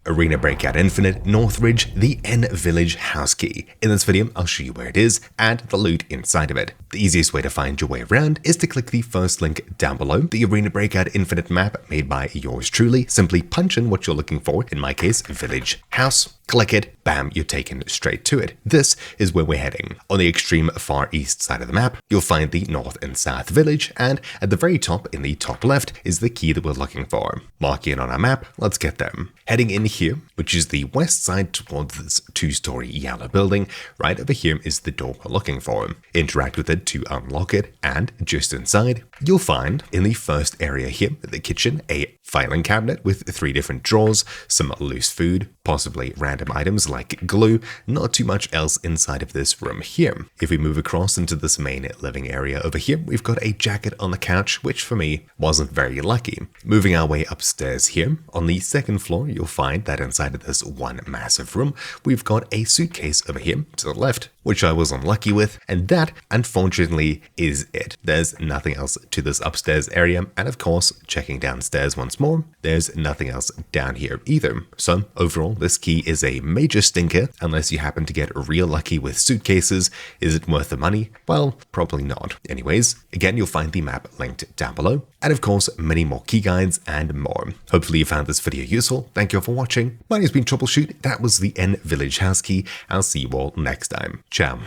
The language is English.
Arena Breakout Infinite, Northridge, the N Village house key. In this video, I'll show you where it is and the loot inside of it. The easiest way to find your way around is to click the first link down below, the Arena Breakout Infinite map made by yours truly. Simply punch in what you're looking for, in my case, Village House. Click it, bam, you're taken straight to it. This is where we're heading. On the extreme far east side of the map, you'll find the north and south village, and at the very top, in the top left, is the key that we're looking for. Marking it on our map, let's get them. Heading in here, which is the west side towards this two-story yellow building, right over here is the door we're looking for. Interact with it to unlock it, and just inside, you'll find, in the first area here, the kitchen, a filing cabinet with 3 different drawers, some loose food, possibly random items like glue, not too much else inside of this room here. If we move across into this main living area over here, we've got a jacket on the couch, which for me wasn't very lucky. Moving our way upstairs here, on the second floor, you'll find that inside of this one massive room, we've got a suitcase over here to the left, which I was unlucky with, and that, unfortunately, is it. There's nothing else to this upstairs area, and of course, checking downstairs once more, there's nothing else down here either. So overall, this key is a major stinker unless you happen to get real lucky with suitcases. Is it worth the money? Well, probably not. Anyways, again, you'll find the map linked down below, and of course, many more key guides and more. Hopefully you found this video useful. Thank you all for watching. My name's been Troubleshoot. That was the N Village house key. I'll see you all next time. Ciao.